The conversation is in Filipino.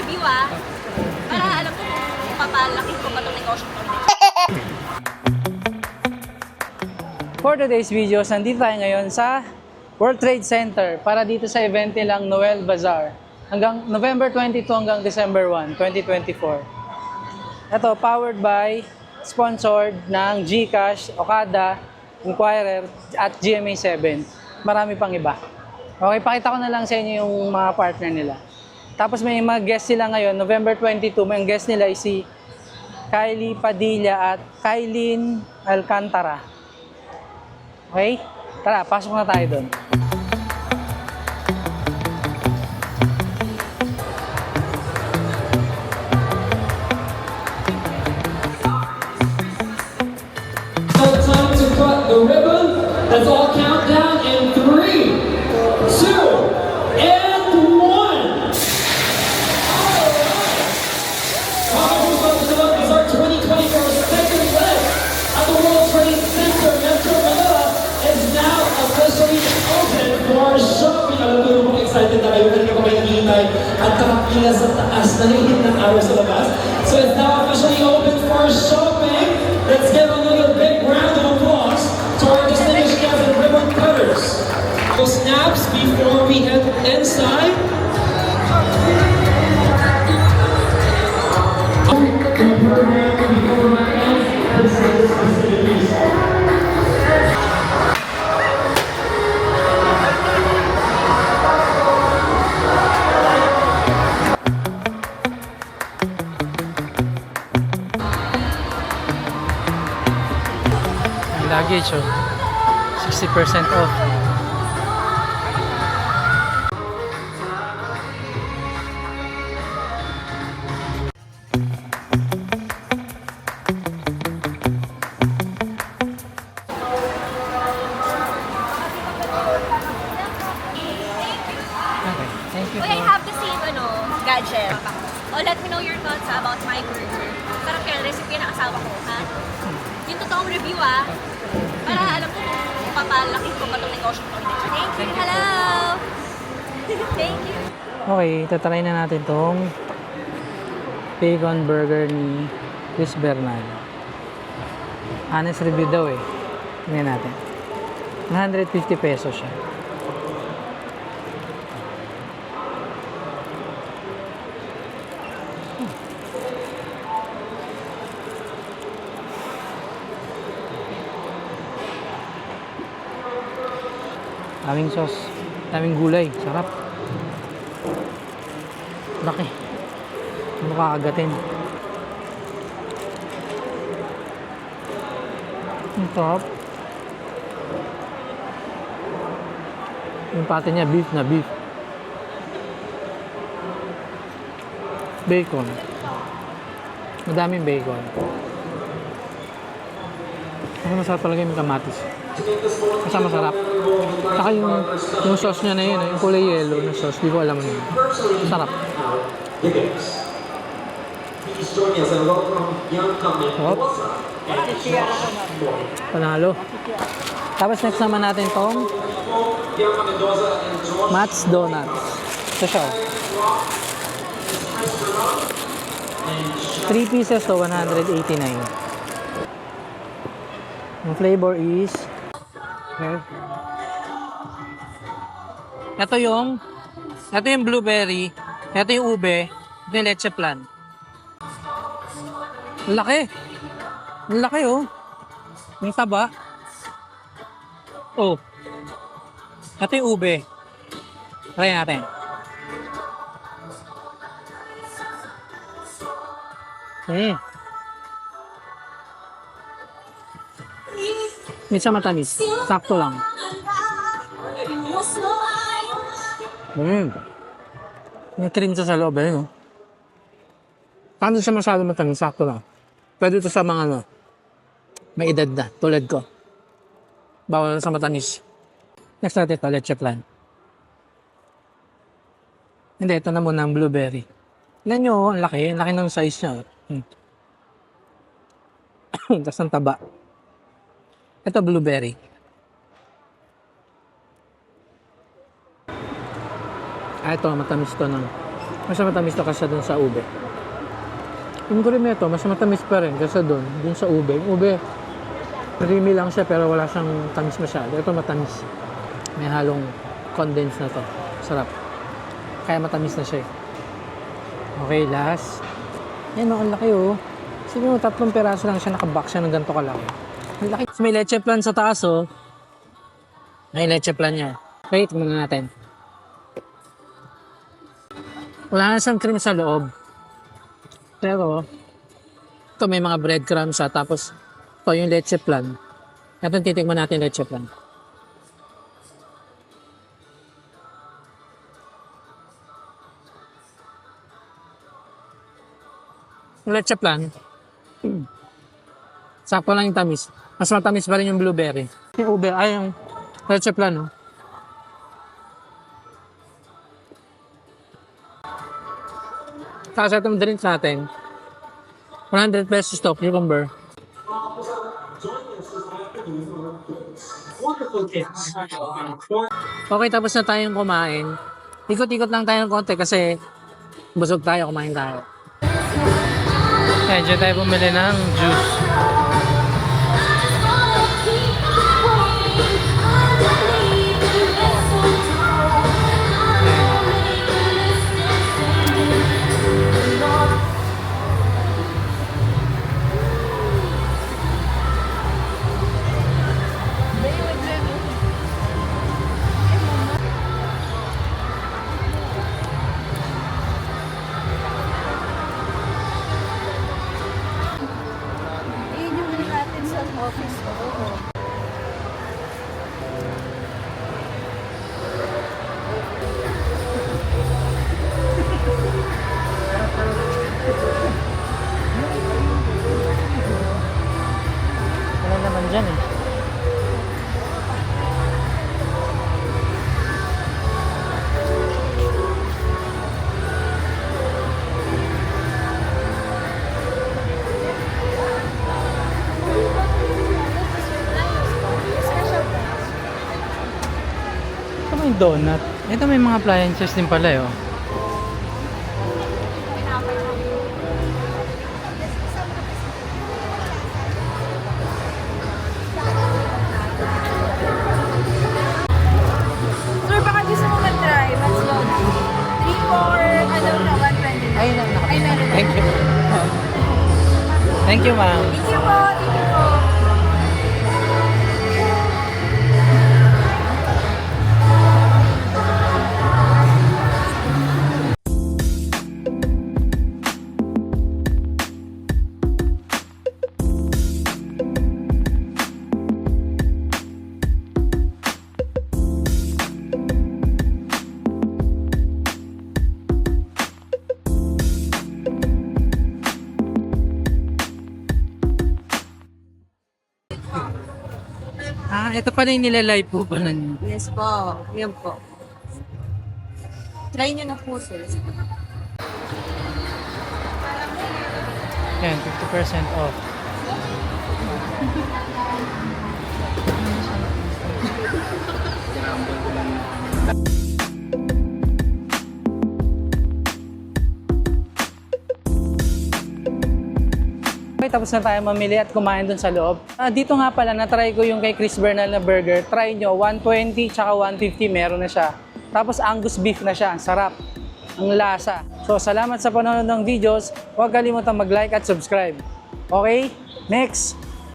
review para alam ko kung papalaki ko ba itong negosyo ko. For today's videos, nandito tayo ngayon sa World Trade Center para dito sa event nilang Noel Bazaar. Hanggang November 22 hanggang December 1, 2024. Ito, powered by, sponsored ng GCash, Okada, Inquirer, at GMA7. Marami pang iba. Okay, pakita ko na lang sa inyo yung mga partner nila. Tapos may mga guest sila ngayon, November 22, may guest nila is si Kylie Padilla at Kylene Alcantara. Okay? Tara, pasok na tayo doon. Time to cut the ribbon. Let's all count down in 3, 2, and 1. Alright. Is our 2024 second leg at the World Trade Center. Metro Manila is now officially open for shopping. Alam ko yung excited na kayo. Kanina ko may naghihintay at nakapila sa taas na hihit ng araw sa labas. So it's now officially open for shopping. Let's give another big round of applause to our distinguished guests and ribbon cutters. So snaps before we head inside. Luggage, 60% off. Okay, thank you. Uy, I have the same gadget. Oh, let me know your thoughts about my burger. Sarap yan, recipe ng asawa ko, ha? Yung totoong review para alam ko kung papalaki ko ba itong negosyo ko. Thank you, hello! Thank you! Okay, tatry na natin tong bacon burger ni Chris Bernal. Honest review daw eh. Tingnan natin. 150 pesos siya. Daming sauce, daming gulay, sarap. Laki. Ano kakagatin? Ang sarap. Yung pati niya, beef na beef. Bacon. Madaming bacon. Kasi masarap talaga yung kamatis. Kasi masarap. Saka yung sauce niya na yun, yung kulay yellow na sauce, di ko alam yun. Masarap. Sarap. Panalo. Tapos next naman natin tong Matt's Donuts. Ito siya. 3 pieces to 189. Yung flavor is okay. Ito yung blueberry, ito yung ube, ito yung leche flan. Ang laki. Ang laki oh. Yung taba. Oh. Ito yung ube. Try natin. Minsan matamis. Sakto lang. May cream sa loob eh, no? Paano siya masyado matamis? Sakto lang. Pwede ito sa mga may edad na, tulad ko. Bawal na sa matamis. Next natin ito, leche flan. Hindi, ito na muna ang blueberry. Tignan nyo, ang laki ng size niya. Tapos ang taba. Ito blueberry. Ito, matamis to ng Mas matamis to kasi doon sa ube. Yung cream nito, mas matamis pa rin kasi doon sa ube. Yung ube, creamy lang siya pero wala siyang tamis masyado. Ito matamis. May halong condense na to. Sarap. Kaya matamis na siya eh. Okay, last. Yan, ang laki oh. Siguro 3 peraso lang siya, nakabox siya ng ganito kalaki. Ang laki. May leche plan sa taas oh. May leche plan niya. Okay, tingnan natin. Wala na siyang cream sa loob. Pero, ito may mga breadcrumbs siya. Tapos, ito yung leche plan. Ito titikman natin leche plan. Yung leche plan, sakto lang yung tamis. Mas matamis pa rin yung blueberry. Yung ube, ay yung leche plan, no? Tapos itong drinks natin, 100 pesos to, cucumber. Okay, tapos na tayong kumain. Ikot-ikot lang tayo ng konti kasi busog tayo, kumain tayo. Ayan, dyan tayo bumili ng juice. Wala naman dyan eh. Ito may donut. Ito may mga appliances din pala eh. Oh. Sir, baka gusto mo mag-try. Mas low. 3 for, ano na, 120. Ay, Ay, meron na. Thank you. Thank you, ma'am. Thank you po. Thank you po. Ah, ito pala yung nilalay po pala niyo. Yes po. Yan po. Try nyo na po, sir. Yan, 50% off. Okay, tapos na tayo mamili at kumain dun sa loob. Dito nga pala, na-try ko yung kay Chris Bernal na burger. Try nyo, 120 tsaka 150 meron na siya. Tapos Angus beef na siya, ang sarap. Ang lasa. So, salamat sa panonood ng videos. Huwag kalimutang mag-like at subscribe. Okay? Next!